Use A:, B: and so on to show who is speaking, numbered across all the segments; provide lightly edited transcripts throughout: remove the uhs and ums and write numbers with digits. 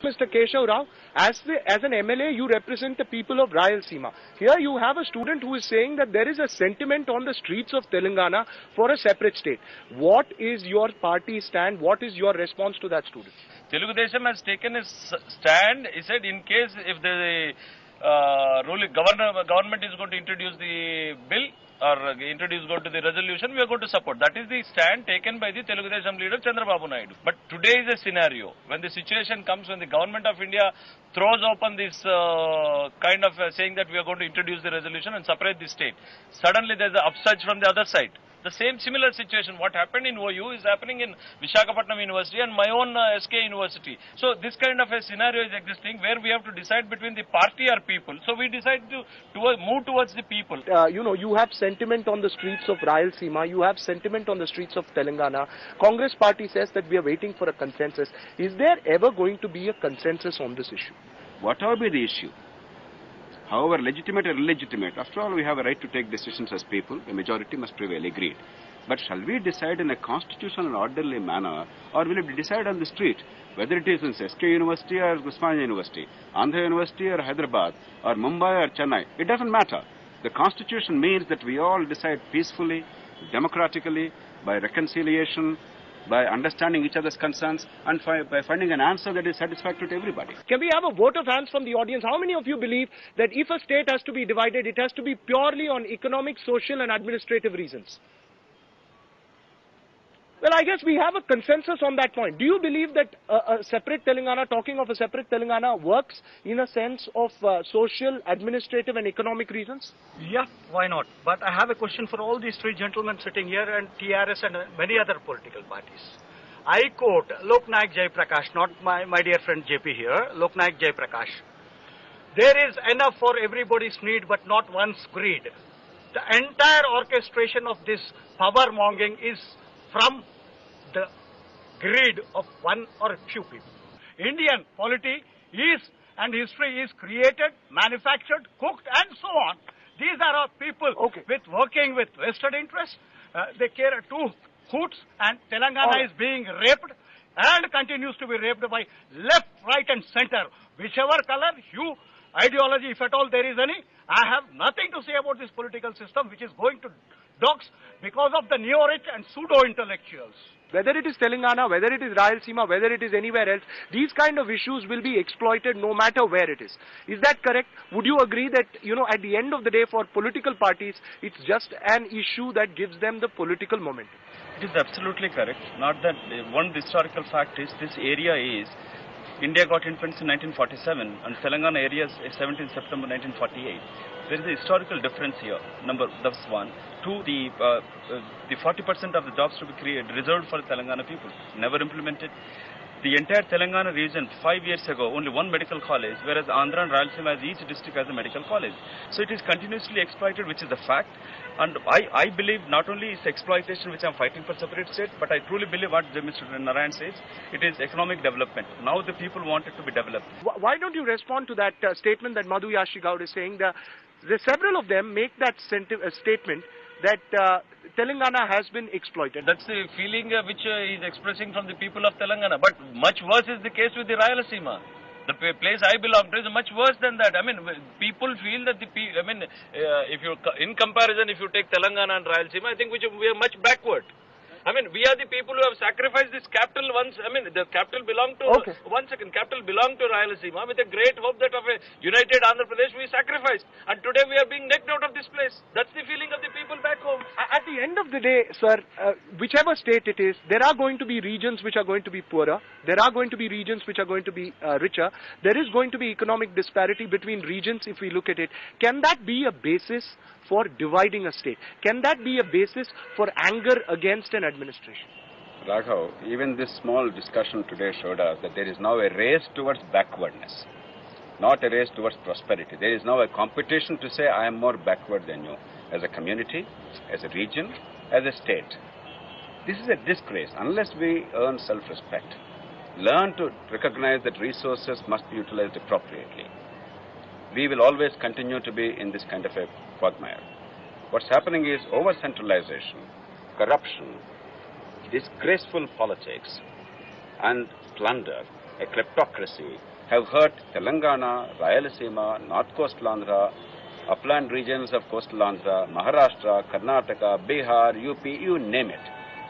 A: Mr. Keshav Rao, as an MLA, you represent the people of Rayalaseema. Here you have a student who is saying that there is a sentiment on the streets of Telangana for a separate state. What is your party stand? What is your response to that student?
B: Telugu Desam has taken a stand. He said in case if the government is going to introduce the bill or go to the resolution, we are going to support. That is the stand taken by the Telugu Desam leader Chandrababu Naidu. But today is a scenario when the situation comes when the government of India throws open this kind of saying that we are going to introduce the resolution and separate the state. Suddenly there is an upsurge from the other side. The same similar situation, what happened in OU is happening in Visakhapatnam University and my own SK University. So this kind of a scenario is existing where we have to decide between the party or people. So we decide to move towards the people.
A: You have sentiment on the streets of Rayalaseema, you have sentiment on the streets of Telangana. Congress party says that we are waiting for a consensus. Is there ever going to be a consensus on this issue?
C: Whatever be the issue, however legitimate or illegitimate, after all we have a right to take decisions as people, a majority must prevail, agreed. But shall we decide in a constitutional and orderly manner, or will it be decided on the street, whether it is in SK University or Usmania University, Andhra University or Hyderabad, or Mumbai or Chennai, it doesn't matter. The constitution means that we all decide peacefully, democratically, by reconciliation, by understanding each other's concerns and by finding an answer that is satisfactory to everybody.
A: Can we have a vote of hands from the audience? How many of you believe that if a state has to be divided, it has to be purely on economic, social and administrative reasons? Well, I guess we have a consensus on that point. Do you believe that a separate Telangana, talking of a separate Telangana, works in a sense of social, administrative and economic reasons?
D: Yeah, why not? But I have a question for all these three gentlemen sitting here and TRS and many other political parties. I quote Loknayak Jaiprakash, not my dear friend JP here, Loknayak Jaiprakash. There is enough for everybody's need but not one's greed. The entire orchestration of this power monging is from the greed of one or a few people. Indian polity is and history is created, manufactured, cooked and so on. These are our people with working with vested interests. They care two hoots and Telangana is being raped and continues to be raped by left, right and center. Whichever color, hue, ideology, if at all there is any, I have nothing to say about this political system which is going to dogs because of the neo-rich and pseudo-intellectuals.
A: Whether it is Telangana, whether it is Rayalaseema, whether it is anywhere else, these kind of issues will be exploited no matter where it is. Is that correct? Would you agree that, at the end of the day for political parties, it's just an issue that gives them the political momentum?
E: It is absolutely correct. Not that one historical fact is this area is India got independence in 1947 and Telangana area is 17 September 1948. There is a historical difference here. That's one. Two, the 40% of the jobs to be created reserved for Telangana people, never implemented. The entire Telangana region 5 years ago, only one medical college, whereas Andhra and Rayalaseema has each district has a medical college. So it is continuously exploited, which is a fact. And I believe not only is exploitation which I am fighting for separate state, but I truly believe what Mr. Narayan says, it is economic development. Now the people want it to be developed.
A: Why don't you respond to that statement that Madhu Yashigaud is saying? Several of them make that statement that Telangana has been exploited.
B: That's the feeling which he is expressing from the people of Telangana. But much worse is the case with the Rayalaseema. The place I belong to is much worse than that. I mean, people feel that if you, in comparison, if you take Telangana and Rayalaseema, I think we are much backward. I mean, we are the people who have sacrificed this capital once. I mean, the capital belonged to, capital belonged to Rayalaseema with a great hope that of a united Andhra Pradesh we sacrificed. And today we are being knocked out of this place. That's the feeling of the people back home.
A: At the end of the day, sir, whichever state it is, there are going to be regions which are going to be poorer. There are going to be regions which are going to be richer. There is going to be economic disparity between regions if we look at it. Can that be a basis for dividing a state? Can that be a basis for anger against an administration?
C: Raghav, even this small discussion today showed us that there is now a race towards backwardness, not a race towards prosperity. There is now a competition to say I am more backward than you, as a community, as a region, as a state. This is a disgrace unless we earn self-respect, learn to recognize that resources must be utilized appropriately. We will always continue to be in this kind of a quagmire. What's happening is over-centralization, corruption, disgraceful politics and plunder a kleptocracy, have hurt Telangana, Rayalaseema, North Coastal Andhra, upland regions of coastal Andhra, Maharashtra, Karnataka, Bihar, UP, you name it.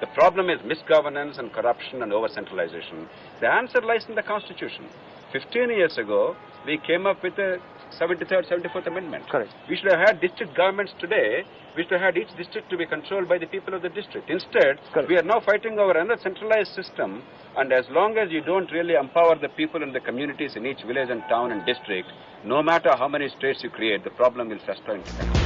C: The problem is misgovernance and corruption and over-centralization. The answer lies in the Constitution. 15 years ago, we came up with the 73rd, 74th Amendment.
A: Correct.
C: We should have had district governments today. We should have had each district to be controlled by the people of the district. Instead,
A: Correct.
C: we are now fighting over another centralized system, and as long as you don't really empower the people in the communities in each village and town and district, no matter how many states you create, the problem will fester into